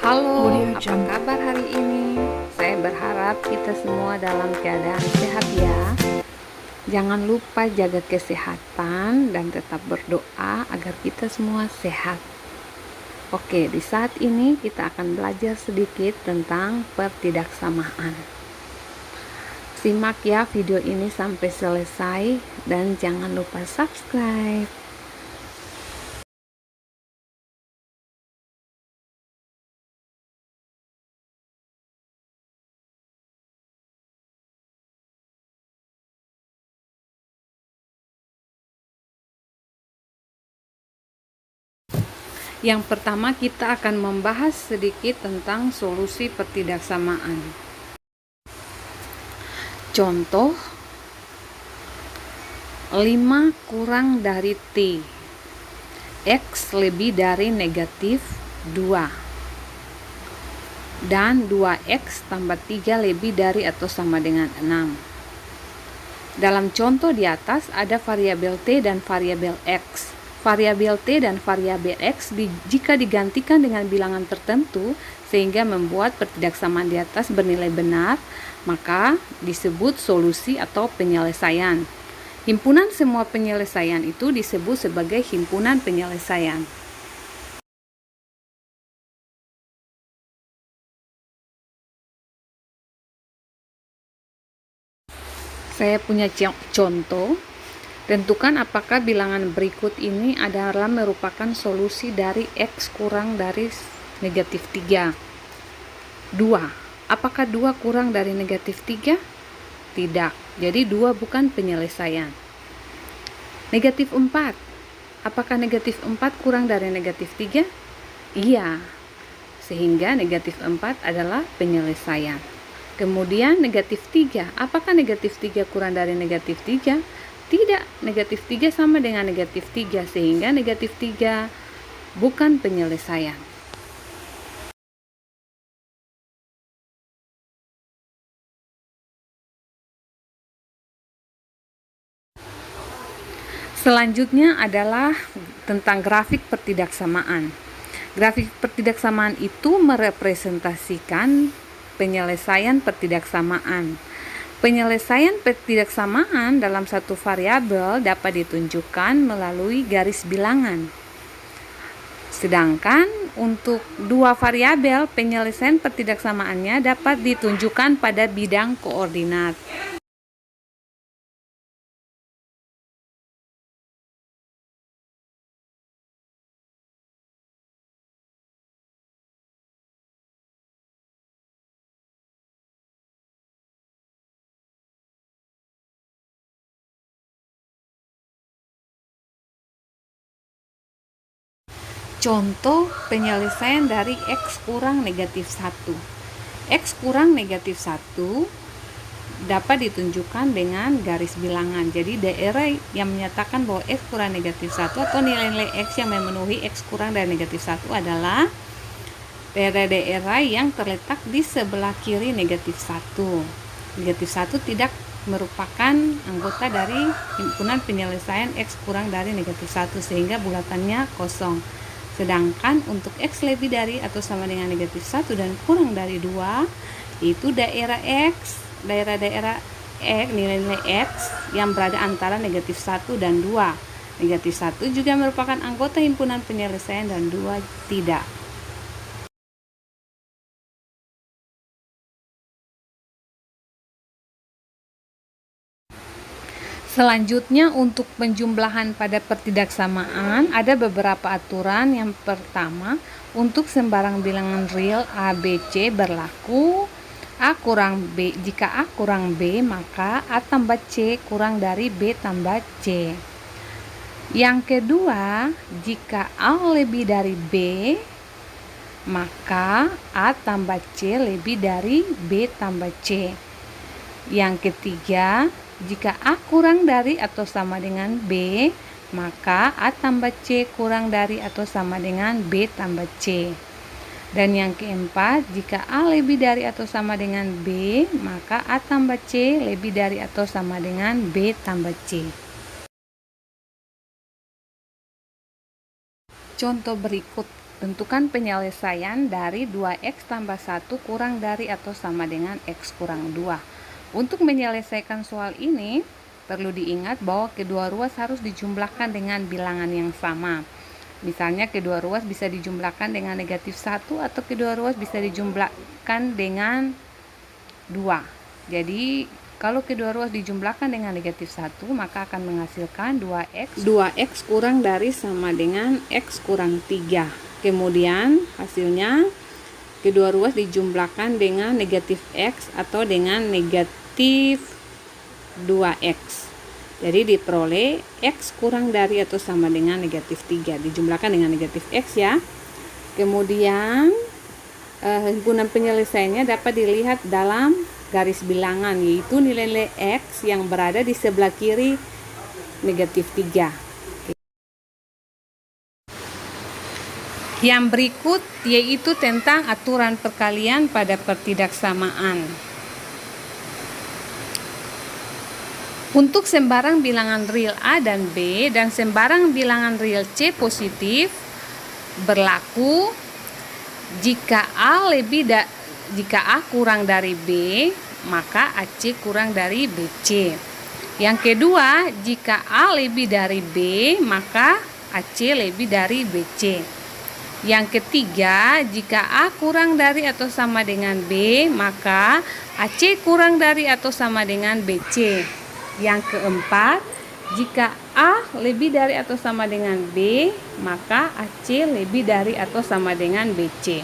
Halo, apa kabar hari ini? Saya berharap kita semua dalam keadaan sehat ya. Jangan lupa jaga kesehatan dan tetap berdoa agar kita semua sehat. Oke, di saat ini kita akan belajar sedikit tentang pertidaksamaan. Simak ya video ini sampai selesai dan jangan lupa subscribe. Yang pertama kita akan membahas sedikit tentang solusi pertidaksamaan. Contoh 5 kurang dari T. X lebih dari negatif 2. Dan 2X tambah 3 lebih dari atau sama dengan 6. Dalam contoh di atas ada variabel T dan variabel X. Variabel T dan variabel X jika digantikan dengan bilangan tertentu sehingga membuat pertidaksamaan di atas bernilai benar, maka disebut solusi atau penyelesaian. Himpunan semua penyelesaian itu disebut sebagai himpunan penyelesaian. Saya punya contoh. Tentukan apakah bilangan berikut ini adalah merupakan solusi dari X kurang dari negatif 3. 2. Apakah 2 kurang dari negatif 3? Tidak. Jadi 2 bukan penyelesaian. Negatif 4. Apakah negatif 4 kurang dari negatif 3? Iya. Sehingga negatif 4 adalah penyelesaian. Kemudian negatif 3. Apakah negatif 3 kurang dari negatif 3? Tidak, negatif 3 sama dengan negatif 3, sehingga negatif 3 bukan penyelesaian. Selanjutnya adalah tentang grafik pertidaksamaan. Grafik pertidaksamaan itu merepresentasikan penyelesaian pertidaksamaan. Penyelesaian pertidaksamaan dalam satu variabel dapat ditunjukkan melalui garis bilangan. Sedangkan untuk dua variabel, penyelesaian pertidaksamaannya dapat ditunjukkan pada bidang koordinat. Contoh penyelesaian dari X kurang negatif 1. X kurang negatif 1 dapat ditunjukkan dengan garis bilangan. Jadi daerah yang menyatakan bahwa X kurang negatif 1 atau nilai-nilai X yang memenuhi X kurang dari negatif 1 adalah daerah-daerah yang terletak di sebelah kiri negatif 1. Negatif 1 tidak merupakan anggota dari himpunan penyelesaian X kurang dari negatif 1 sehingga bulatannya kosong. Sedangkan untuk X lebih dari atau sama dengan negatif 1 dan kurang dari 2, itu daerah X, daerah-daerah X, nilai-nilai X yang berada antara negatif 1 dan 2. Negatif 1 juga merupakan anggota himpunan penyelesaian dan 2 tidak. Selanjutnya untuk penjumlahan pada pertidaksamaan ada beberapa aturan. Yang pertama, untuk sembarang bilangan real A, B, C berlaku A kurang B. Jika A kurang B, maka A tambah C kurang dari B tambah C. Yang kedua, jika A lebih dari B, maka A tambah C lebih dari B tambah C. Yang ketiga, jika A kurang dari atau sama dengan B, maka A tambah C kurang dari atau sama dengan B tambah C. Dan yang keempat, jika A lebih dari atau sama dengan B, maka A tambah C lebih dari atau sama dengan B tambah C. Contoh berikut Tentukan penyelesaian dari 2x tambah 1 kurang dari atau sama dengan x kurang 2. Untuk menyelesaikan soal ini, perlu diingat bahwa kedua ruas harus dijumlahkan dengan bilangan yang sama. Misalnya kedua ruas bisa dijumlahkan dengan negatif 1 atau kedua ruas bisa dijumlahkan dengan 2. Jadi kalau kedua ruas dijumlahkan dengan negatif 1, maka akan menghasilkan 2x kurang dari sama dengan x kurang 3. Kemudian hasilnya kedua ruas dijumlahkan dengan negatif x atau dengan negatif 2x. Jadi diperoleh x kurang dari atau sama dengan negatif 3. Dijumlahkan dengan negatif x ya. Kemudian himpunan penyelesaiannya dapat dilihat dalam garis bilangan, yaitu nilai-nilai x yang berada di sebelah kiri negatif 3. Yang berikut yaitu tentang aturan perkalian pada pertidaksamaan. Untuk sembarang bilangan real A dan B dan sembarang bilangan real C positif berlaku jika A kurang dari B, maka AC kurang dari BC. Yang kedua, jika A lebih dari B, maka AC lebih dari BC. Yang ketiga, jika A kurang dari atau sama dengan B, maka AC kurang dari atau sama dengan BC. Yang keempat, jika A lebih dari atau sama dengan B, maka AC lebih dari atau sama dengan BC.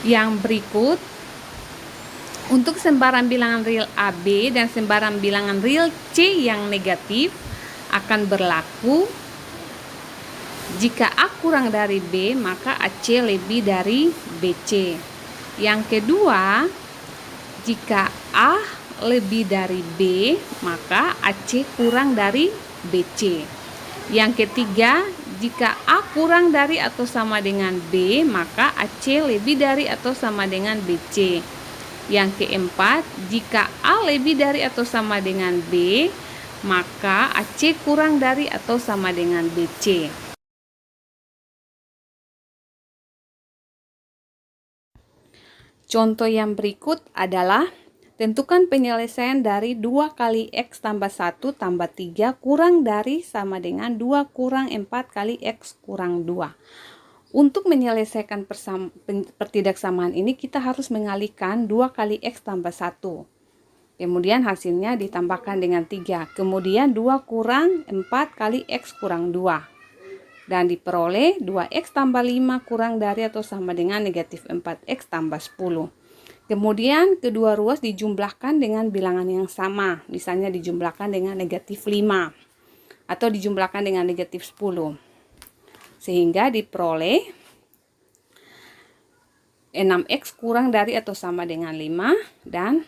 Yang berikut, untuk sembarang bilangan real AB dan sembarang bilangan real C yang negatif akan berlaku jika A kurang dari B, maka AC lebih dari BC. Yang kedua, jika A lebih dari B, maka AC kurang dari BC. Yang ketiga, jika A kurang dari atau sama dengan B, maka AC lebih dari atau sama dengan BC. Yang keempat, jika A lebih dari atau sama dengan B, maka AC kurang dari atau sama dengan BC. Contoh yang berikut adalah tentukan penyelesaian dari 2 kali X tambah 1 tambah 3 kurang dari sama dengan 2 kurang 4 kali X kurang 2. Untuk menyelesaikan pertidaksamaan ini kita harus mengalihkan 2 kali X tambah 1. Kemudian hasilnya ditambahkan dengan 3. Kemudian 2 kurang 4 kali X kurang 2. Dan diperoleh 2X tambah 5 kurang dari atau sama dengan negatif 4X tambah 10. Kemudian kedua ruas dijumlahkan dengan bilangan yang sama, misalnya dijumlahkan dengan negatif 5 atau dijumlahkan dengan negatif 10. Sehingga diperoleh 6X kurang dari atau sama dengan 5 dan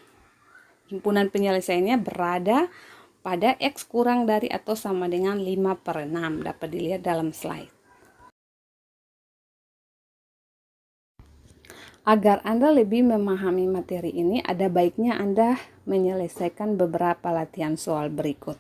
himpunan penyelesaiannya berada pada X kurang dari atau sama dengan 5/6. Dapat dilihat dalam slide. Agar Anda lebih memahami materi ini, ada baiknya Anda menyelesaikan beberapa latihan soal berikut.